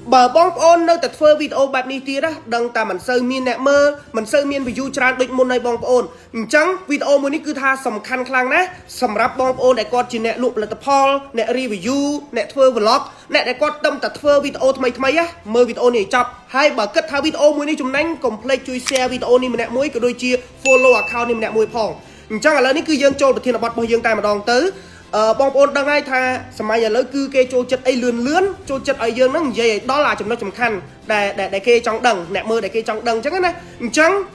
បើបងប្អូននៅតែធ្វើវីដេអូបែបនេះទៀតណាដឹងតែមិនសូវមានអ្នកមើលមិនសូវមាន view ច្រើនដូចមុនហើយបងប្អូនអញ្ចឹងវីដេអូមួយនេះគឺថាសំខាន់ខ្លាំងណាស់សម្រាប់បងប្អូនដែលគាត់ជាអ្នកលក់ផលិតផលអ្នក review អ្នកធ្វើ vlog អ្នកដែលគាត់តែធ្វើវីដេអូថ្មីៗណាមើលវីដេអូនេះឲ្យចប់ហើយបើគិតថាវីដេអូមួយនេះចំណេញកុំភ្លេចជួយ share វីដេអូនេះម្នាក់មួយក៏ដូចជា follow account នេះម្នាក់មួយផងអញ្ចឹងឥឡូវនេះគឺយើងចូលប្រធានបទរបស់យើងតែម្ដងទៅបងប្អូនដឹងហើយថាសម័យឥឡូវគឺគេចូលចិត្តអីលឿនចូលចិត្តឲ្យយើងហ្នឹងនិយាយឲ្យដល់អាចំណុចសំខាន់ដែលគេចង់ដឹងអ្នកមើលដែលគេចង់ដឹងអញ្ចឹងណាអញ្ចឹង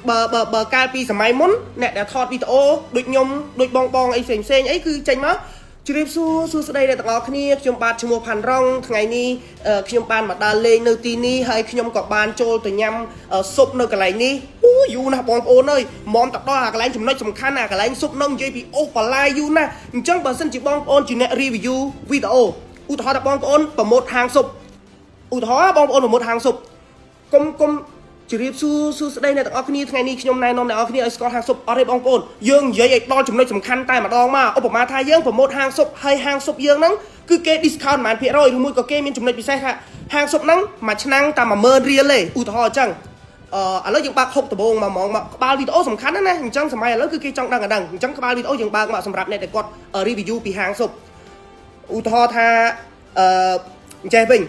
បើកាលពីសម័យមុនអ្នកដែលថតវីដេអូដូចខ្ញុំដូចបងអីផ្សេងអីគឺចេញមកជម្រាបសួរស្ដីអ្នកទាំងអស់គ្នាខ្ញុំបាទឈ្មោះផាន់រងថ្ងៃនេះខ្ញុំបានមកដើរលេងនៅទីនេះហើយខ្ញុំក៏បានចូលទៅញ៉ាំស៊ុបនៅកន្លែងនេះយូរណាស់បងប្អូនអើយមុំតដល់អាកន្លែងចំណុចសំខាន់អាកន្លែងស៊ុបនឹងនិយាយពីអូសបន្លាយយូរណាស់អញ្ចឹងបើសិនជាបងប្អូនជាអ្នក review វីដេអូឧទាហរណ៍ថាបងប្អូនប្រម៉ូទហាងស៊ុបឧទាហរណ៍បងប្អូនប្រម៉ូទហាងស៊ុបកុំជម្រាបសួរស្ដីអ្នកទាំងអស់គ្នាថ្ងៃនេះខ្ញុំណែនាំអ្នកទាំងអស់គ្នាឲ្យស្គាល់ហាងស៊ុបអត់ទេបងប្អូនយើងនិយាយឲ្យដល់ចំណុចសំខាន់តែម្ដងមកឧបមាថាយើងប្រម៉ូទហាងស៊ុបហើយហាងស៊ុបយើងហ្នឹងគឺគេ discount ប្រហែល%ឬមួយក៏គេមានចំណុចពិសេសថាហាងស៊ុបហ្នឹងមួយឆ្នាំតែ10000រៀលទេឧទាហរណ៍អញ្ចឹងឥឡូវយើងបើកហុកដំបងមកក្បាលវីដេអូសំខាន់ណាអញ្ចឹងសម័យឥឡូវគឺគេចង់ដឹងអញ្ចឹងក្បាលវីដេអូយើងបើកមកសម្រាប់អ្នកដែលគាត់ review ពីហាងស៊ុបឧទាហរណ៍ថាចេះវិញ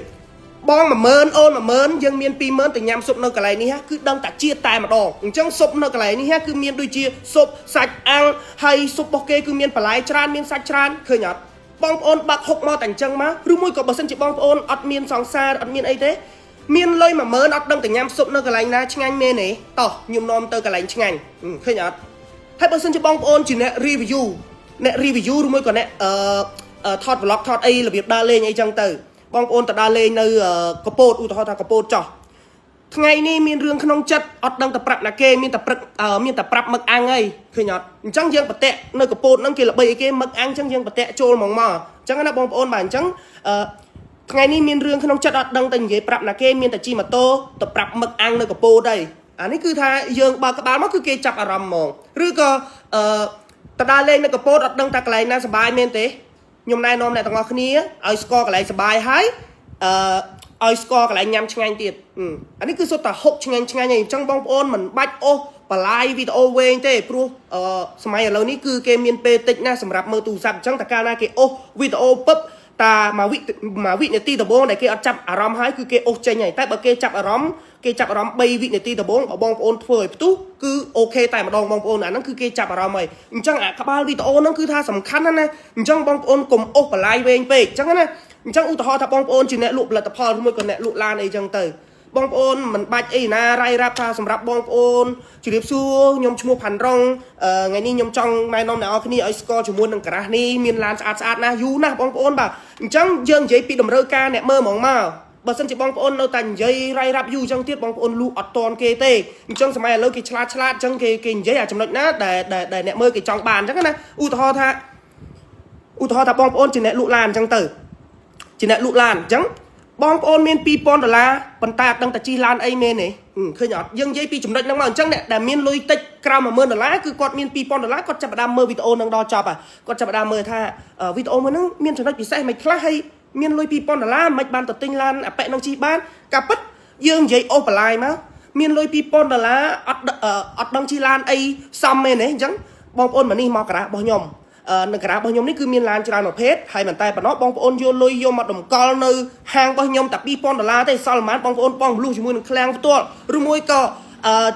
បង10000អូន10000យើងមាន20000ទៅញ៉ាំស៊ុបនៅកន្លែងនេះគឺដឹងតែជាតិតែម្ដងអញ្ចឹងស៊ុបនៅកន្លែងនេះគឺមានដូចជាស៊ុបសាច់អាំងហើយស៊ុបរបស់គេគឺមានបន្លែច្រើនមានសាច់ច្រើនឃើញអត់បងប្អូនបាក់ហុកមកតែអញ្ចឹងមកឬមួយក៏បើសិនជាបងប្អូនអត់មានសង្សារអត់មានអីទេមានលុយ10000អត់ដឹងតែញ៉ាំស៊ុបនៅកន្លែងណាឆ្ងាញ់មែនទេតោះខ្ញុំនាំទៅកន្លែងឆ្ងាញ់ឃើញអត់ហើយបើសិនជាបងប្អូនជាអ្នក review ឬមួយក៏អ្នកថត vlog ថតអីរបៀបដើរលេងអីចឹងទៅបងប្អូនទៅដើរលេងនៅកពតឧទាហរណ៍ថាកពតចោះថ្ងៃនេះមានរឿងក្នុងចិត្តអត់ដឹងតែប្រាប់ណាគេមានតែប្រាប់មឹកអាំងអីឃើញអត់អញ្ចឹងយើងបតាក់នៅកពតហ្នឹងគេល្បីអីគេមឹកអាំងអញ្ចឹងយើងបតាក់ចូលមកអញ្ចឹងណាបងប្អូនបាទអញ្ចឹងថ្ងៃនេះមានរឿងក្នុងចិត្តអត់ដឹងតែនិយាយប្រាប់ណាគេមានតែជិះម៉ូតូទៅប្រាប់មឹកអាំងនៅកពតអីអានេះគឺថាយើងបើក្បាលមកគឺគេចាប់អារម្មណ៍ហ្មងឬក៏ទៅដើរលេងនៅកពតអត់ដឹងតែកន្លែងណាសុបាយមែនទេខ្ញុំណែនាំអ្នកទាំងអស់គ្នាឲ្យស្គាល់កន្លែងសុបាយហើយឲ្យស្គាល់កន្លែងញ៉ាំឆ្ងាញ់ទៀតអានេះគឺសុទ្ធតែហុកឆ្ងាញ់ឯងអញ្ចឹងបងប្អូនមិនបាច់អូសបន្លាយវីដេអូវែងទេព្រោះសម័យឥឡូវនេះគឺគេមានពេលតិចណាស់សម្រាប់មើលទូរស័ព្ទអញ្ចឹងតែកាលណាគេអូសវីដេអូពឹបតាមួយវិនាទីដំបូងដែលគេអត់ចាប់អារម្មណ៍ហើយគឺគេអូសចេញហើយតែបើគេចាប់អារម្មណ៍3វិនាទីដំបូងបងប្អូនធ្វើឲ្យផ្ទុះគឺអូខេតែម្ដងបងប្អូនអាហ្នឹងគឺគេចាប់អារម្មណ៍ហើយអញ្ចឹងអាក្បាលវីដេអូហ្នឹងគឺថាសំខាន់ណាស់អញ្ចឹងបងប្អូនកុំអូសបន្លាយវែងពេកអញ្ចឹងណាអញ្ចឹងឧទាហរណ៍ថាបងប្អូនជាអ្នកលក់ផលិតផលឬមួយក៏អ្នកលក់ឡានអីចឹងទៅបងប្អូនមិនបាច់អីណារាយរាប់ថាសម្រាប់បងប្អូនជម្រាបសួរខ្ញុំឈ្មោះផាន់រងថ្ងៃនេះខ្ញុំចង់ណែនាំអ្នកនរគ្នាឲ្យស្គាល់ជាមួយនឹងការ៉ាស់នេះមានឡានស្អាតណាស់យូរណាស់បងប្អូនបាទអញ្ចឹងយើងនិយាយពីតម្រូវការអ្នកមើលហ្មងមកបើសិនជាបងប្អូននៅតែនិយាយរាយរាប់យូរអញ្ចឹងទៀតបងប្អូនលូអត់តន់គេទេអញ្ចឹងសម័យឥឡូវគេឆ្លាតអញ្ចឹងគេនិយាយអាចំណុចណាដែលអ្នកមើលគេចង់បានអញ្ចឹងណាឧទាហរណ៍ថាបងប្អូនជាអ្នកលក់ឡានអញ្ចឹងទៅជាអ្នកលក់ឡានអញ្ចឹងបងប្អូនមាន$2000ប៉ុន្តែអត់ដឹងតែជិះឡានអីមែនទេឃើញអត់យើងនិយាយពីចំណុចហ្នឹងមកអញ្ចឹងអ្នកដែលមានលុយតិចក្រោម$10000គឺគាត់មាន$2000គាត់ចាប់ផ្ដើមមើលវីដេអូហ្នឹងដល់ចប់គាត់ចាប់ផ្ដើមមើលថាវីដេអូមួយហ្នឹងមានចំណុចពិសេសមិនខ្លះហើយមានលុយ$2000មិនបានទៅទិញឡានអាប៉ែកនឹងជិះបានការពិតយើងនិយាយអូសបន្លាយមកមានលុយ$2000អត់ដឹងជិះឡានអីសមមែនទេអញ្ចឹងបងប្អូនមកនេះមកការ៉ាស់របស់ខ្ញុំនៅការ៉ាស់របស់ខ្ញុំនេះគឺមានឡានច្រើនប្រភេទហើយមិនតែប៉ុណ្ណោះបងប្អូនយកលុយយកមកតម្កល់នៅហាងរបស់ខ្ញុំតែ$2000ទេសល់ប៉ុន្មានបងប្អូនបងលុះជាមួយនឹងឃ្លាំងផ្ទាល់ឬមួយក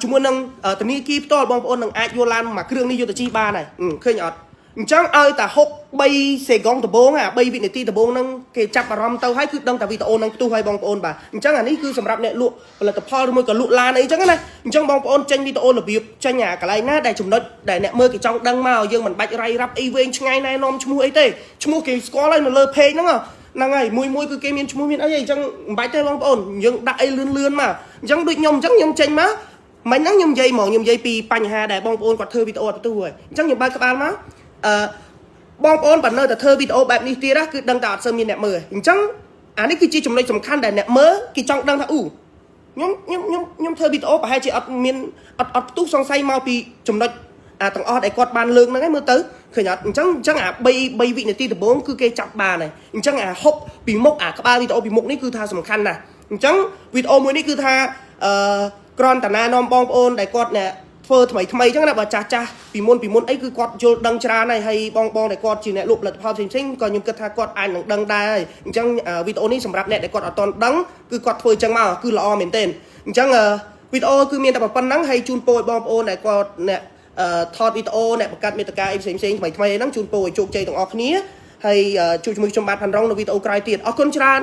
៏ជាមួយនឹងធនាគារផ្ទាល់បងប្អូននឹងអាចយកឡានមួយគ្រឿងនេះយកទៅជិះបានហើយឃើញអត់អញ្ចឹងឲ្យតែ3សេកុងដំបូង3វិនាទីដំបូងហ្នឹងគេចាប់អារម្មណ៍ទៅហើយគឺដឹងតែវីដេអូហ្នឹងផ្ទុះហើយបងប្អូនបាទអញ្ចឹងអានេះគឺសម្រាប់អ្នកលក់ផលិតផលឬមួយក៏លក់ឡានអីអញ្ចឹងណាអញ្ចឹងបងប្អូនចេញវីដេអូរបៀបចេញអាកន្លែងណាដែលចំណុចដែលអ្នកមើលគេចង់ដឹងមកយើងមិនបាច់រាយរាប់អីវែងឆ្ងាយណែនាំឈ្មោះអីទេឈ្មោះគេស្គាល់ហើយនៅលើ page ហ្នឹងហើយមួយគឺគេមានឈ្មោះមានអីអញ្ចឹងមិនបាច់ទេបងប្អូនយើងដាក់អីលឿនមកអញ្ចឹងដូចខ្ញុំអញ្ចឹងខ្ញុំចេញមកមិញហ្នឹងខ្ញុំនិយាយហ្មងខ្ញុំនិយាយពីបញ្ហាដែលបងប្អូនគាត់ធ្វើវីដេអូអត់ផ្ទុះហើយអញ្ចឹងខ្ញុំបើកក្បាលមកបងប្អូនបើនៅតែធ្វើវីដេអូបែបនេះទៀតគឺដឹងតែអត់សូវមានអ្នកមើលអញ្ចឹងអានេះគឺជាចំណុចសំខាន់ដែលអ្នកមើលគេចង់ដឹងថាខ្ញុំធ្វើវីដេអូប្រហែលជាអត់ផ្ទុះសង្ស័យមកពីចំណុចទាំងអស់ដែលគាត់បានលើកហ្នឹងឯងមើលទៅឃើញអត់អញ្ចឹងអា3វិនាទីដំបូងគឺគេចាប់បានហើយអញ្ចឹងអាហុកពីមុខអាក្បាលវីដេអូពីមុខនេះគឺថាសំខាន់ណាស់ จังวิดีโอมือนี้คือท่ากรอนตนาน้องบองโอนได้กอดเนี่ยเฟิร์ทำไมจังนะว่าจ้าปีมนไอ้คือกอดโยดังชราในให้บองได้กอดจีเนี่ยลูกหลักพอจริงก็ยังกระทากอดอ่านดังได้จังวิดีโอนี้สำหรับเนี่ยได้กอดตอนดังคือกอดเฟิร์จังมาคือละอเหม็นเต้นจังวิดีโอคือมีแต่แบบปันนังให้จูนโปรยบองโอนได้กอดเนี่ยทอดวิดีโอเนี่ยประกาศเมตกาเซ็งทำไมนั่งจูนโปรยโจกใจตรงออกนี้ให้ช่วยมือชมบัตรพันร้องในวิดีโอกลายเตียดออกคนชรา